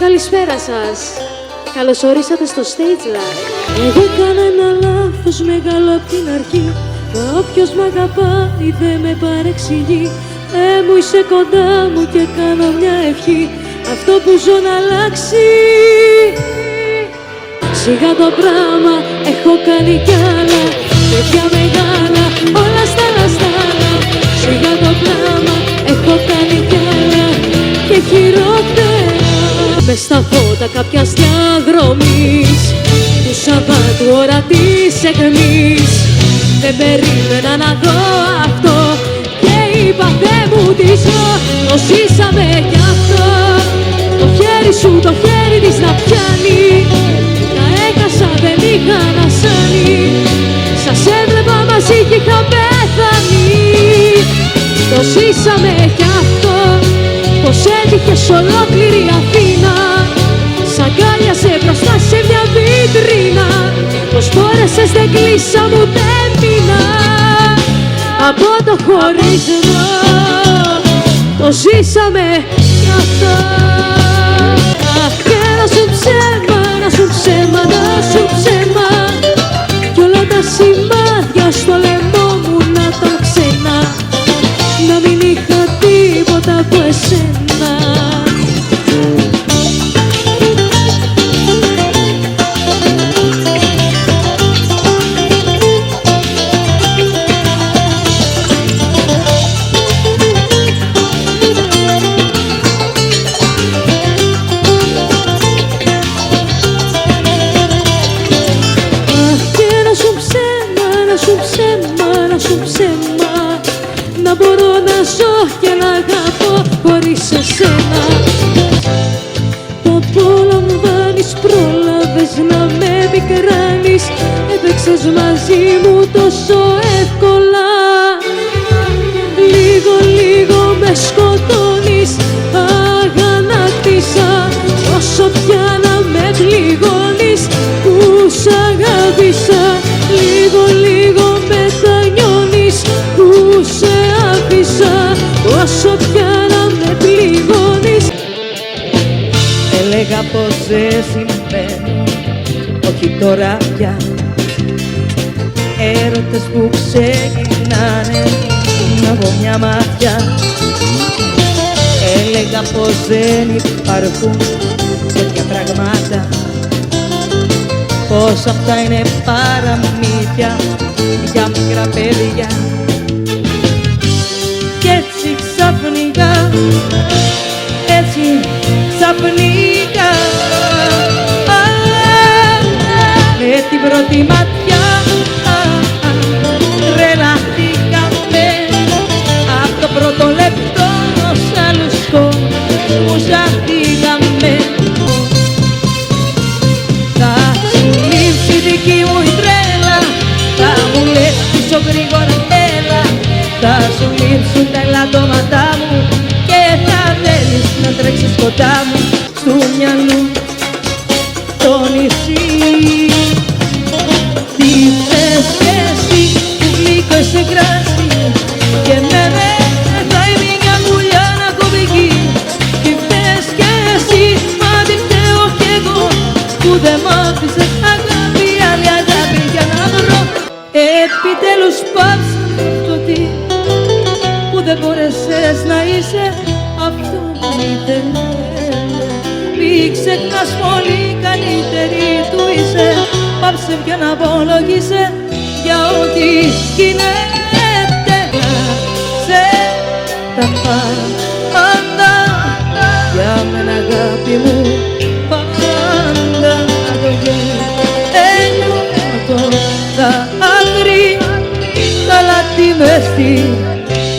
Καλησπέρα σας. Καλώς ορίσατε στο Stage Live. Εγώ έκανα ένα λάθος μεγάλο απ' την αρχή. Μα όποιος μ' αγαπάει δεν με παρεξηγεί. Μου είσαι κοντά μου και κάνω μια ευχή. Αυτό που ζω να αλλάξει. Σιγά το πράγμα έχω κάνει κι άλλα. Παιδιά μεγάλα, όλα στα λαστάλα. Σιγά το πράγμα έχω κάνει κι άλλα. Και χειρότερα. Μες στα φώτα κάποιας διαδρομής του Σαββάτου ώρα της εκμής. Δεν περίμενα να δω αυτό και είπα Θεέ μου τι ζω. Το ζήσαμε κι αυτό. Το χέρι σου το χέρι της να πιάνει. Τα έκασα δεν είχα να σάνει. Σας έβλεπα μαζί κι είχα πέθανει. Το ζήσαμε κι αυτό. Πως έτυχες ολόκληρη Αθήνα. Σ' αγκάλιασε μπροστά σε μια βιτρίνα. Πως μπόρεσες δεν κλείσα μου δεν μείνα. Από το χωρισμό το ζήσαμε κι αυτό. Και να σου ψέμα, να σου ψέμα, να σου ψέμα. Κι όλα τα σημάδια στο λαιμό μου να τα ξένα. Να μην είχα τίποτα από εσένα. Να μπορώ να ζω και να αγαπώ χωρίς εσένα. Το απολαμβάνεις, πρόλαβες να με πικράνεις. Έπαιξες μαζί μου τόσο εύκολα. Λίγο λίγο με σκοτώνεις. Αγανάκτησα όσο πια να με πληγώνεις. Που σ' αγάπησα. Λίγο λίγο μετανιώνεις. Που σε άφησα όσο πια να με πληγώνεις. Έλεγα πως δεν συμβαίνουν, όχι τώρα πια. Έρωτες που ξεκινάνε από μια ματιά. Έλεγα πως δεν υπάρχουν τέτοια πράγματα. Πως αυτά είναι παραμύθια για μικρά παιδιά. Κι έτσι ξαφνικά, έτσι ξαφνικά, με την πρώτη ματιά τρελαθήκαμε. Απ' το πρώτο λεπτό σ' άλλους κόσμους αφήγαμε. Θα σου λείψει δική μου η τρέλα. Θα μου λες πίσω γρήγορα έλα. Θα σου λείψουν τα ελαττώματά μου. Και θα θέλεις να τρέξεις κοντά μου. Στου μυαλού το νησί. Τι θες κι εσύ που γλυκό είσαι κράσι. Και εμένα θα είναι μια πουλιά να κοβηγεί. Τι θες κι εσύ μα τι φταίω κι εγώ που δεν μ' άφησες αγάπη, άλλη αγάπη για να βρω. Επιτέλους πάψε το τι που δεν μπόρεσες να είσαι αυτό που ήθελες. Μη ξεχνάς πολύ καλύτερη του είσαι. Πάψε πια να απολογείσαι για ό,τι γίνεται σε τα πάντα. Για μένα αγάπη μου πάντα το γέλιο τα άκρη τα λάθη μες στη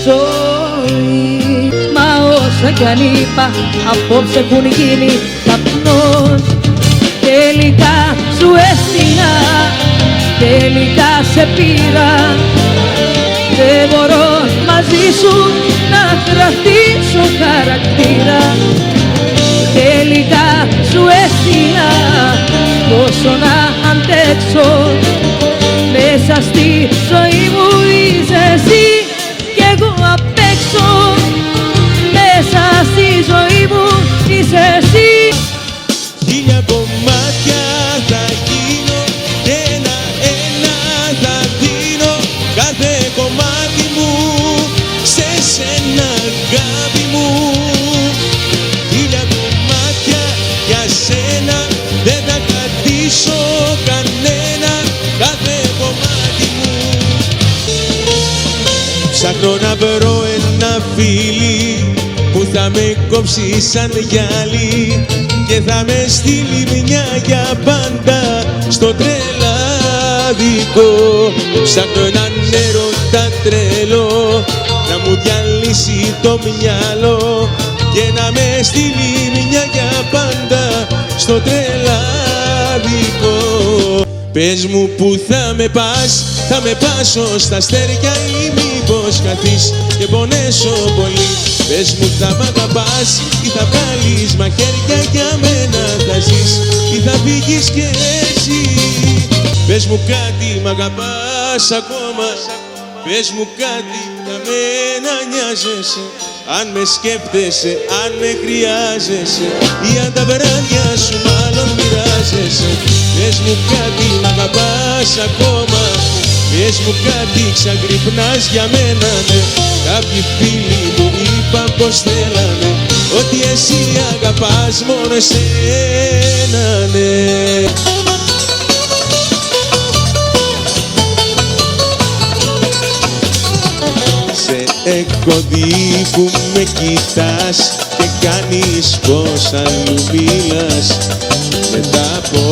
ζωή. Μα όσα κι αν είπα απόψε έχουν γίνει καπνός. Τελικά σου έστεινα, τελικά σε πήρα. Δεν μπορώ μαζί σου να κρατήσω χαρακτήρα. Τελικά σου έστεινα πόσο να αντέξω. Μέσα στη ζωή μου είσαι εσύ κι εγώ απ' έξω. Μέσα στη ζωή μου είσαι εσύ Ψάχνω να βρω ένα φίλι που θα με κόψει σαν γυάλι και θα με στείλει μια για πάντα στο τρελάδικο. Ψάχνω έναν έρωτα τρελό να μου διαλύσει το μυαλό και να με στείλει μια για πάντα στο τρελάδικο. Πες μου που θα με πας, θα με πάσω στα αστέρια ή μήπως χαθείς και πονέσω πολύ. Πες μου θα μ' αγαπάς ή θα βγάλεις μαχαίρια για μένα θα ζεις ή θα φύγεις κι εσύ. Πες μου κάτι, μ' αγαπάς ακόμα, πες μου κάτι, για μένα νοιάζεσαι. Αν με σκέφτεσαι, αν με χρειάζεσαι ή αν τα βράδια σου μάλλον μοιράζεσαι. Πες μου κάτι, μ' αγαπάς ακόμα, πες μου κάτι, ξαγρυπνάς για μένα, ναι. Κάποιοι φίλοι μου είπαν πως θέλανε ότι εσύ αγαπάς μόνο εσένα, ναι. Έχω δει που με κοιτάς και κάνεις πως αλλού μιλάς. Μετά από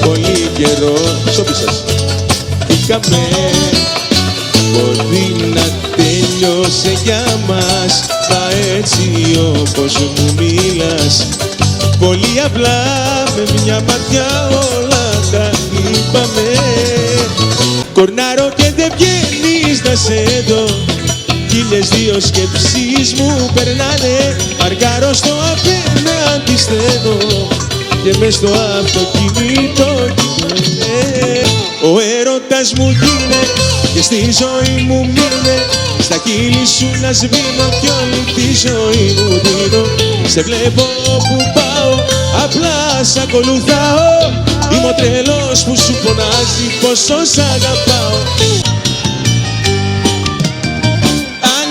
πολύ καιρό σώπησες βγήκαμε, μπορεί να τέλειωσε για μας, μα έτσι όπως μου μιλάς. Πολύ απλά με μια ματιά όλα τα είπαμε. Κορνάρω και δεν βγαίνεις να σε δω, χίλιες δύο σκέψεις μου περνάνε. Παρκάρω στο απέναντι στενό και μες στο αυτοκίνητο κοιμάμαι. Ο έρωτας μου γίνε και στη ζωή μου μείνε, στα χείλη σου να σβήνω κι όλη τη ζωή μου δίνω. Σε βλέπω που πάω, απλά σ' ακολουθάω. Είμαι ο τρελός που σου φωνάζει πόσο σ' αγαπάω.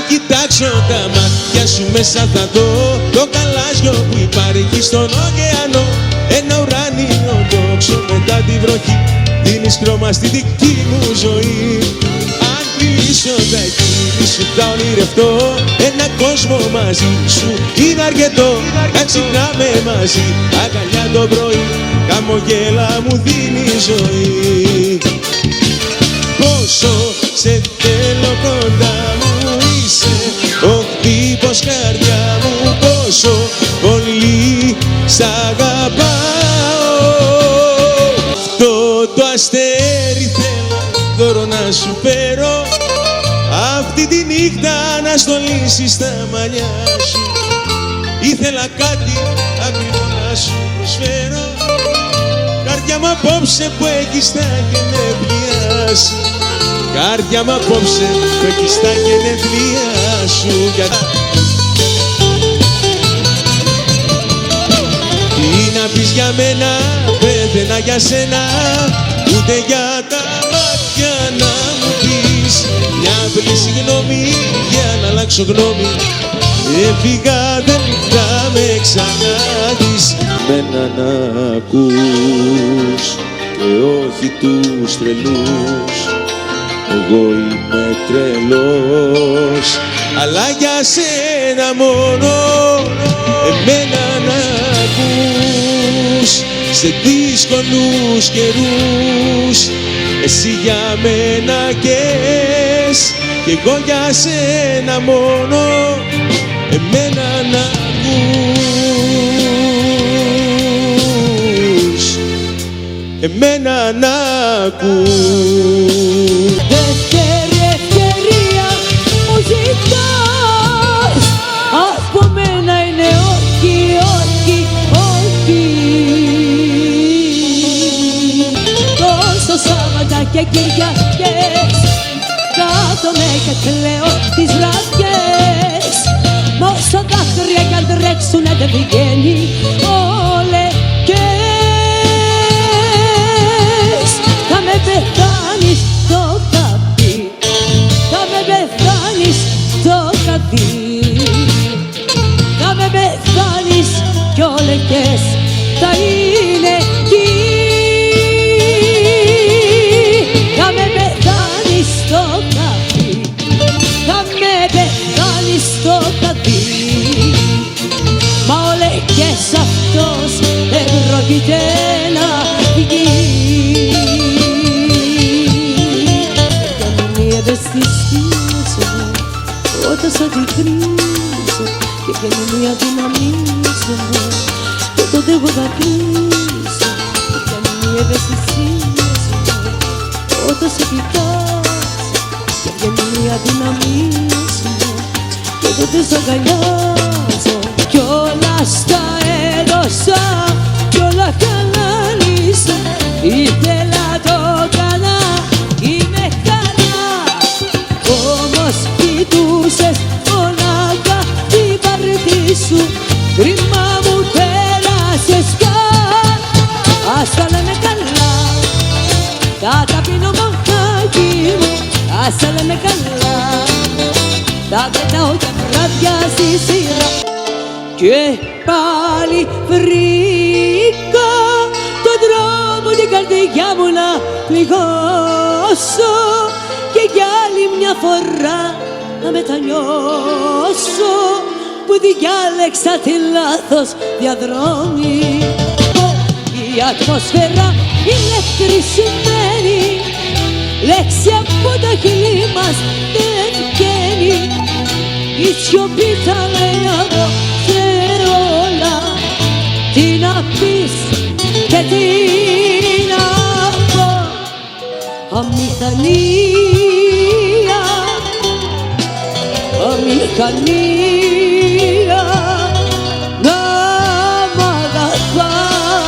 Κοιτάξω τα μάτια σου μέσα θα δω το καλάζιο που υπάρχει στον ωκεανό. Ένα ουράνιο τόξο μετά τη βροχή, δίνεις χρώμα στη δική μου ζωή. Αν κλείσω τα χείλη σου θα ονειρευτώ ένα κόσμο μαζί σου είναι αρκετό. Να ξυπνάμε μαζί αγκαλιά το πρωί, χαμογέλα μου δίνει ζωή. Πόσο σε θέλω κοντά μου είσαι, ο χτύπος καρδιά μου, πόσο πολύ σ' αγαπάω. Αυτό το αστέρι θέλω δώρο να σου φέρω, αυτή τη νύχτα να στολίσεις τα μαλλιά σου. Ήθελα κάτι ακριβό να σου προσφέρω, καρδιά μου απόψε που έχεις τα γενέθλιά σου. Καρδιά μου απόψε που έχεις τα γενέθλιά σου. Τι να πεις για μένα, πέθαινα για σένα, ούτε για τα μάτια να μου πεις μια απλή συγγνώμη για να αλλάξω γνώμη. Έφυγα δεν θα με ξαναδείς, μένα να ακούς και όχι τους τρελούς. Εγώ είμαι τρελός, αλλά για σένα μόνο εμένα να ακούς. Σε δύσκολους καιρούς εσύ για μένα καις κι εγώ για σένα μόνο εμένα να ακούς, εμένα να ακούς. Δεύτερη ευκαιρία μου ζητάς, από μένα είναι όχι, όχι, όχι. Τόσο Σάββατα και Κυριακές κάθομαι και κλαίω τις βραδιές. Μ' όσα δάκρυα κι αν τρέξουνε δεν βγαίνει ολεκές. Θα με πεθάνεις το καπί, θα με πεθάνεις το καπί, θα με πεθάνεις κι ολεκές θα είναι εκεί. Θα με πεθάνεις το καπί, θα με πρόκειται να βγει. Κάνει ευαισθησία όταν σ' αντικρίζω και βγαίνει μια δυναμία σε μένα και τότε εγώ δακρύζω. Κάνει μια ευαισθησία όταν σε κοιτάζω και βγαίνει μια δυναμία σε μένα και τότε σ' αγκαλιάζω. Κι όλα στα έδωσα κι όλα καλά λύσα. Ήθελα το καλά, είμαι καλά. Όμως κοιτούσες μονάχα την πάρτι σου. Κρίμα μου πέρασες πια. Ας τα λέμε καλά, τα ταπεινώ μαχάκι μου. Ας τα λέμε καλά, τα πετάω για βράδια στη σειρά. Και πάλι βρήκα τον δρόμο την καρδιά μου να πληγώσω και για άλλη μια φορά να μετανιώσω που διάλεξα τη λάθος διαδρομή. Η ατμόσφαιρα ηλεκτρισμένη, λέξη από τα χείλη μας δεν βγαίνει. Η σιωπή τα λέει από όλα, τι να πεις και τι να πω. Αμηχανία, αμηχανία να μ' αγαπάς.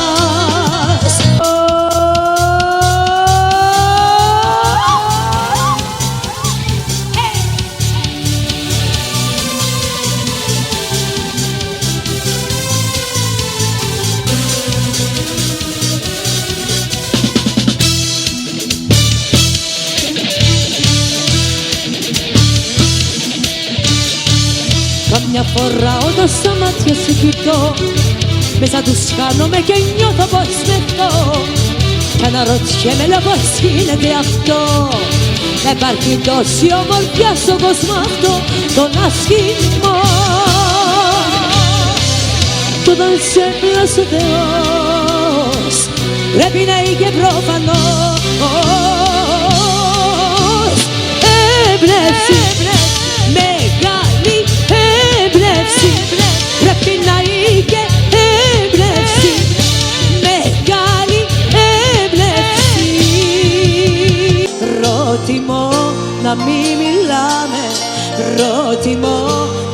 Καμιά φορά όταν στα μάτια σου κοιτώ, μέσα τους χάνομαι και νιώθω πως μεθώ. Κι αναρωτιέμαι λέω πως γίνεται αυτό. Υπάρχει τόση ομορφιά στον κόσμο αυτό τον άσχημο. Κι όταν σε πλάσει ο Θεός πρέπει να είχε προφανώς έμπνευση, μεγάλη έμπνευση. Πρέπει να είχε έμπνευση, μεγάλη έμπνευση. Προτιμώ να μην μιλάμε, προτιμώ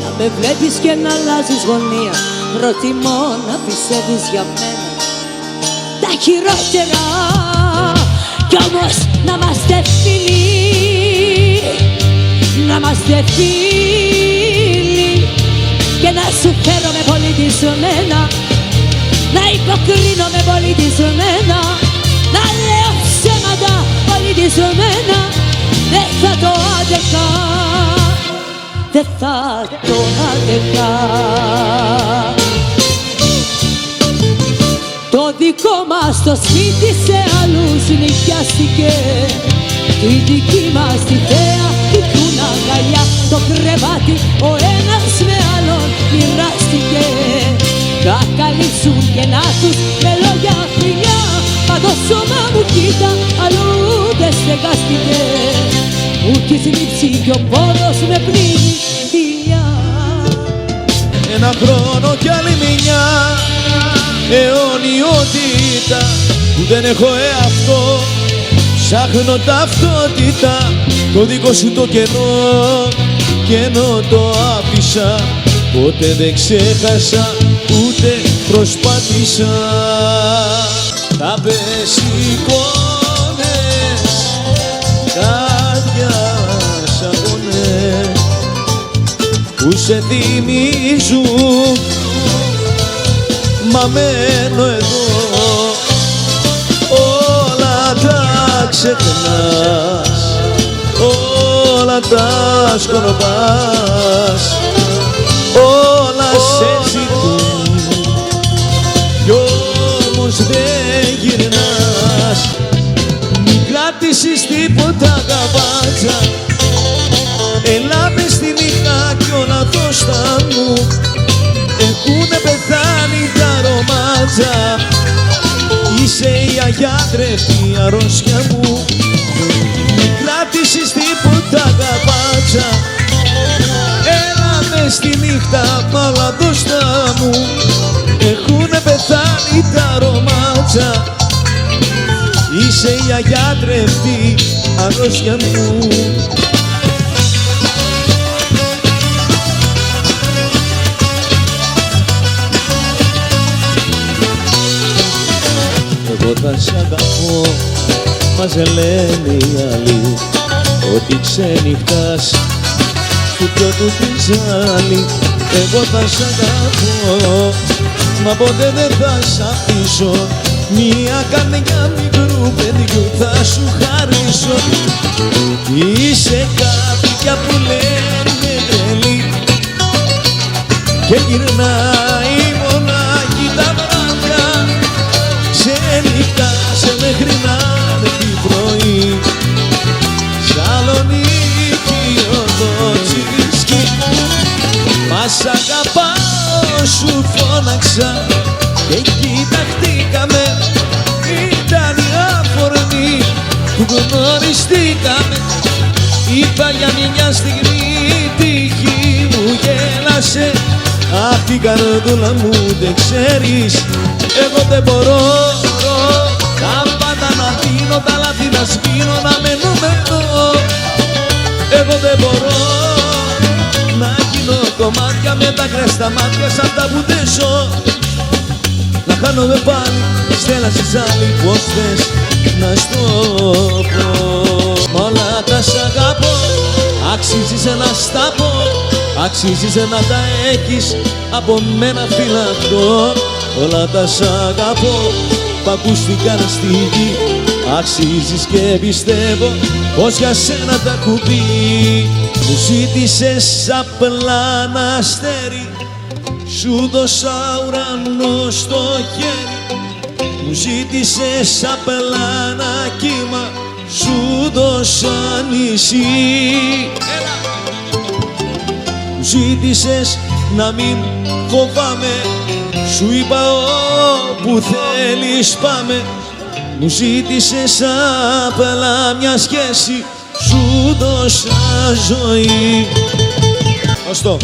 να με βλέπεις και να αλλάζεις γωνία. Προτιμώ να πιστεύεις για μένα τα χειρότερα κι όμως να είμαστε φίλοι, να είμαστε φίλοι και να σου φέρομαι πολιτισμένα, να υποκρίνομαι πολιτισμένα, να λέω ψέματα πολιτισμένα. Δεν θα το άντεχα, δεν θα το άντεχα. Το δικό μας το σπίτι σε άλλους νοικιάστηκε, τη δική μας τη θέα κοιτούν αγκαλιά. Το κρεβάτι ο ένας με άλλον μοιράστηκε. Θα καλύψουν κενά τους με λόγια φιλιά, μα το σώμα μου κοίτα αλλού δεν στεγάστηκε. Μου έχει θλίψει κι ο πόνος με πνίγει φιλιά. Ένα χρόνο κι άλλη μια αιωνιότητα που δεν έχω εαυτό. Ψάχνω ταυτότητα, το δικό σου το κενό, κενό το άφησα. Ποτέ δεν ξέχασα, ούτε προσπάθησα. Θα πες εικόνες, καρδιάς αγώνες που σε θυμίζουν, μα μένω εδώ. Όλα τα ξεχνάς, όλα τα σκορπάς, όλα σε ζητούν κι όμως δεν γυρνάς. Μην κράτησες τίποτα καβάτσα, έλα μες στη νύχτα κι όλα δώστα μου. Έχουνε πεθάνει τα ρομάτσα Είσαι η αγιάτρευτη αρρώστια μου, μη κράτησες τίποτα αγαπάτσα. Έλα μες στη νύχτα μαλαντώστα μου, έχουνε πεθάνει τα ρομάτσα. Είσαι η αγιάτρευτη αρρώστια μου. Εγώ θα σ' αγαπώ, μας λένε οι άλλοι ότι ξενυχτάς στου πιο του τριζάλι. Εγώ θα σ' αγαπώ, μα ποτέ δεν θα σ' αφήσω, μια καρδιά μικρού παιδιού θα σου χαρίσω. Είσαι κάποια που λένε τρελή και γυρνάει μονάχη τα βράδια, ξενυχτάσαι μέχρι να είναι τη πρωί. Σαλονίκη οδό Τσιρισκή, μα σ' αγαπάω σου φώναξα και κοιταχτήκαμε, ήταν η αφορμή που γνωριστήκαμε. Είπα για μια στιγμή τύχη μου γέλασε, αχ την καρδούλα μου δεν ξέρεις, εγώ δεν μπορώ τα πάντα να δίνω, τα λάθη να σβήνω, να μένουμε εδώ. Εγώ δεν μπορώ να γίνω κομμάτια με τα κρέστα μάτια σαν τα που δεν ζω, να χάνομαι πάλι, στέλνασες άλλη, πως θες να στο πω. Μ' όλα τα σ' αγαπώ, αξίζεις να στα πω, αξίζεις να τα έχεις από μένα φυλακτό. Όλα τα σ' αγαπώ που ακούστηκαν στη γη, αξίζεις και πιστεύω πως για σένα τα κουμπί. Μου ζήτησες απλά ένα αστέρι, σου δώσα ουρανό στο χέρι. Μου ζήτησες απλά ένα κύμα, σου δώσα νησί. Μου ζήτησες να μην φοβάμαι, σου είπα όπου θέλεις πάμε. Μου ζήτησες απλά μια σχέση, σου δώσα ζωή. Ωστό.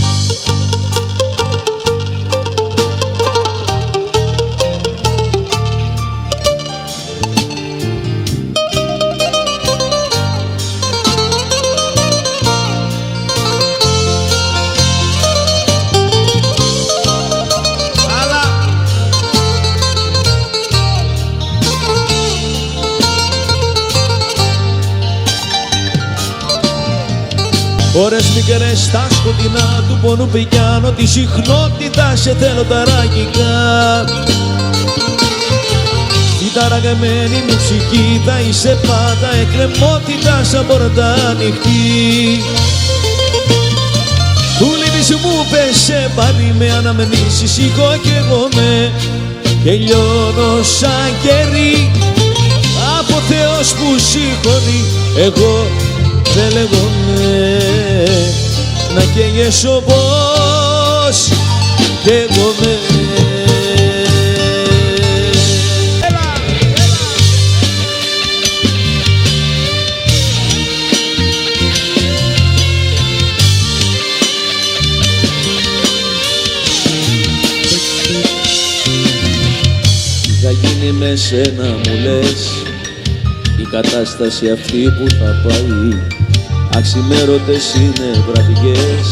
Ώρες μικρές στα σκοτεινά του πόνου πηγαίνω, τη συχνότητα σε θέλω ταραγικά. Η ταραγεμένη μου ψυχή θα είσαι πάντα εκκρεμότητα σαν πόρτα ανοιχτή. Του λύπης μου πέσε πάλι με αναμνήσεις, σηκώ κι εγώ με και λιώνω σαν κερί. Από Θεός που συγχωρεί, εγώ δεν λέγομαι να καίγεσαι όπως καίγομαι. Τι θα γίνει με σένα μου λες, η κατάσταση αυτή που θα πάει, αξιμέρωτες είναι βραδιές,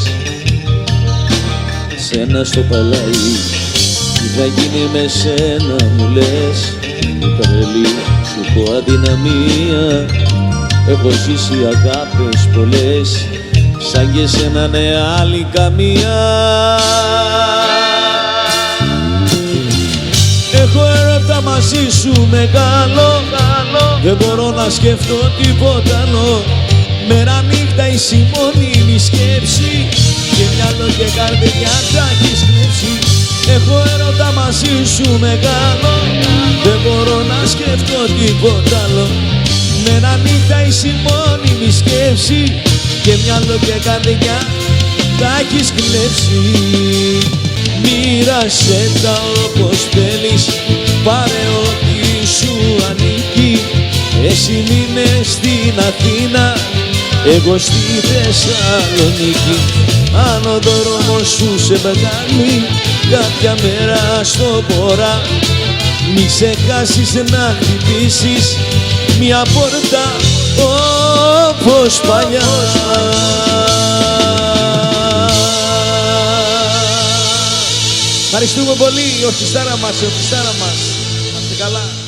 σένα στο παλάι. Τι θα γίνει με σένα μου λες, τρελή σου πω αδυναμία. Έχω ζήσει αγάπες πολλές, σαν και σένα ναι άλλη καμία. Έχω έρωτα μαζί σου μεγάλο, δεν μπορώ να σκεφτώ τίποτα άλλο. Μέρα νύχτα είσαι η μόνιμη σκέψη και μυαλό και καρδιά τα έχεις κλέψει. Έχω έρωτα μαζί σου μεγάλο, δεν μπορώ να σκεφτώ τίποτα άλλο. Μέρα νύχτα είσαι η μόνιμη σκέψη και μυαλό και καρδιά τα έχεις κλέψει. Μοίρασέ τα όπως θέλεις, πάρε ό,τι σου μήνες στην Αθήνα, εγώ στη Θεσσαλονίκη. Αν ο δρόμος σου σε βγάλει κάποια μέρα στο βορρά, μη ξεχάσεις να χτυπήσεις μια πόρτα όπως παλιά. Ευχαριστούμε πολύ, η ορχιστάρα μας, η ορχιστάρα μας. Να είστε καλά.